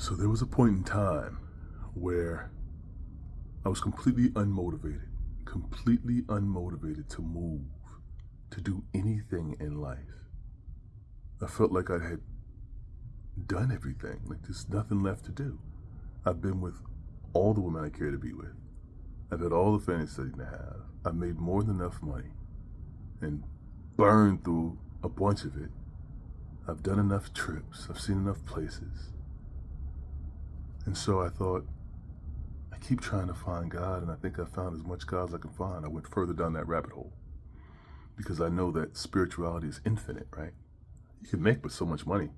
So there was a point in time where I was completely unmotivated to move, to do anything in life. I felt like I had done everything, like there's nothing left to do. I've been with all the women I care to be with. I've had all the fantasies to have. I've made more than enough money and burned through a bunch of it. I've done enough trips. I've seen enough places. And so I thought, I keep trying to find God, and I think I found as much God as I can find. I went further down that rabbit hole because I know that spirituality is infinite, right? You can make but so much money.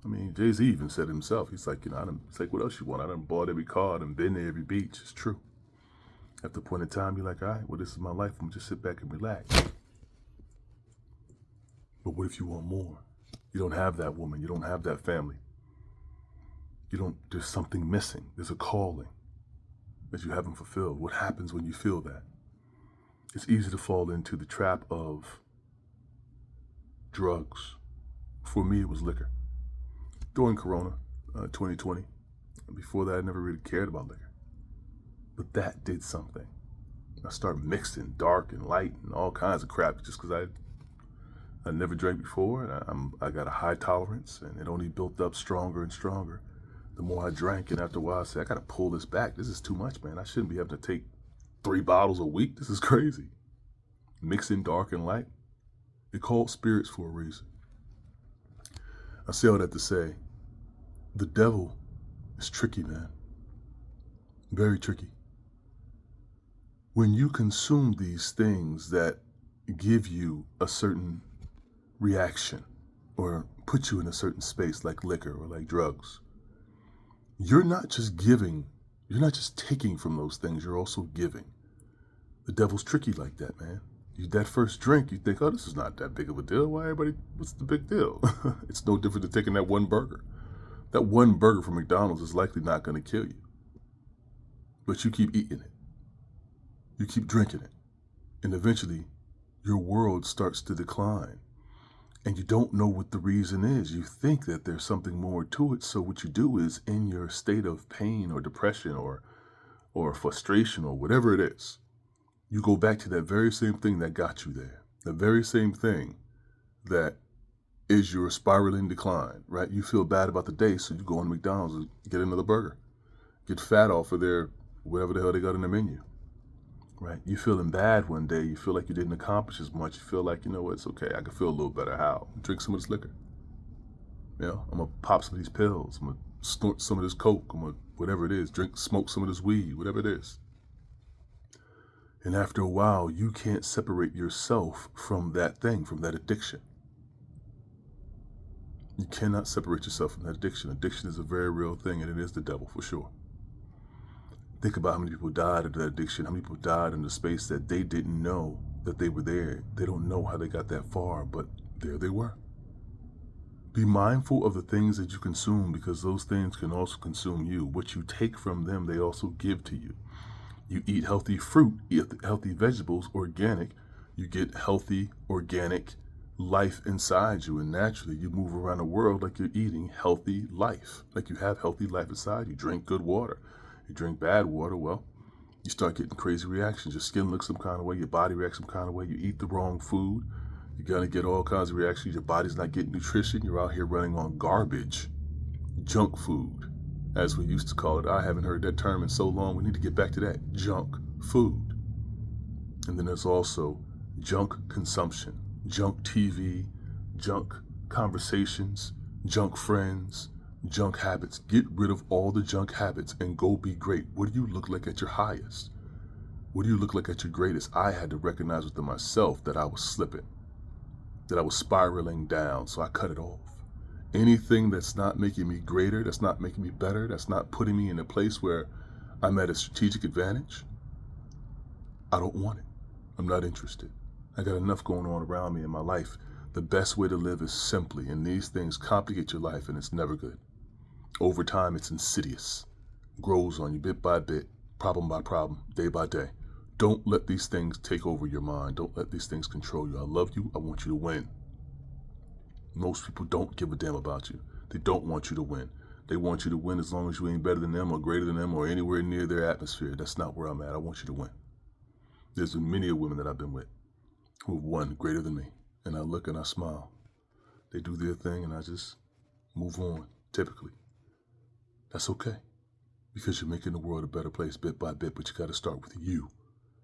I mean, Jay-Z even said it himself. He's like, it's like, what else you want? I done bought every car, I done been to every beach. It's true. At the point in time, you're like, all right, well, this is my life. I'm just sit back and relax. But what if you want more? You don't have that woman. You don't have that family. There's something missing. There's a calling that you haven't fulfilled. What happens when you feel that? It's easy to fall into the trap of drugs. For me, it was liquor. During Corona, 2020, before that, I never really cared about liquor. But that did something. I started mixing dark and light and all kinds of crap just because I never drank before. And I got a high tolerance, and it only built up stronger and stronger the more I drank. And after a while, I said, I got to pull this back. This is too much, man. I shouldn't be having to take 3 bottles a week. This is crazy. Mixing dark and light. They're called spirits for a reason. I say all that to say, the devil is tricky, man. Very tricky. When you consume these things that give you a certain reaction or put you in a certain space like liquor or like drugs, you're not just giving, you're not just taking from those things, you're also giving. The devil's tricky like that, man. That first drink, you think, oh, this is not that big of a deal. Why everybody, what's the big deal? It's no different than taking that one burger. That one burger from McDonald's is likely not going to kill you. But you keep eating it. You keep drinking it. And eventually, your world starts to decline. And you don't know what the reason is. You think that there's something more to it. So what you do is, in your state of pain or depression or frustration or whatever it is, you go back to that very same thing that got you there. The very same thing that is your spiraling decline, right? You feel bad about the day, so you go on McDonald's and get another burger. Get fat off of their, whatever the hell they got in the menu, right? You feeling bad one day, you feel like you didn't accomplish as much. You feel like, you know what, it's okay. I can feel a little better. How? Drink some of this liquor. You know, I'm going to pop some of these pills. I'm going to snort some of this Coke. I'm going to, whatever it is, smoke some of this weed, whatever it is. And after a while, you can't separate yourself from that thing, from that addiction. You cannot separate yourself from that addiction. Addiction is a very real thing, and it is the devil for sure. Think about how many people died of that addiction, how many people died in the space that they didn't know that they were there. They don't know how they got that far, but there they were. Be mindful of the things that you consume, because those things can also consume you. What you take from them, they also give to you. You eat healthy fruit, eat healthy vegetables, organic. You get healthy, organic life inside you, and naturally you move around the world like you're eating healthy life, like you have healthy life inside. You drink good water. You drink bad water, well, you start getting crazy reactions. Your skin looks some kind of way, your body reacts some kind of way. You eat the wrong food, you're gonna get all kinds of reactions. Your body's not getting nutrition. You're out here running on garbage, junk food, as we used to call it. I haven't heard that term in so long. We need to get back to that, junk food. And then there's also junk consumption, junk TV, junk conversations, junk friends, junk habits. Get rid of all the junk habits and go be great. What do you look like at your highest? What do you look like at your greatest? I had to recognize within myself that I was slipping, that I was spiraling down, so I cut it off. Anything that's not making me greater, that's not making me better, that's not putting me in a place where I'm at a strategic advantage, I don't want it. I'm not interested. I got enough going on around me in my life. The best way to live is simply, and these things complicate your life, and it's never good. Over time, it's insidious. Grows on you bit by bit, problem by problem, day by day. Don't let these things take over your mind. Don't let these things control you. I love you. I want you to win. Most people don't give a damn about you. They don't want you to win. They want you to win as long as you ain't better than them or greater than them or anywhere near their atmosphere. That's not where I'm at. I want you to win. There's been many women that I've been with who have won greater than me. And I look and I smile. They do their thing and I just move on, typically. That's okay. Because you're making the world a better place bit by bit, but you got to start with you.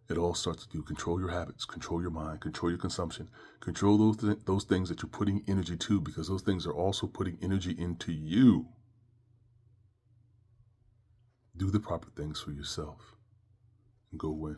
It all starts with you. Control your habits, control your mind, control your consumption, control those things that you're putting energy to, because those things are also putting energy into you. Do the proper things for yourself and go win.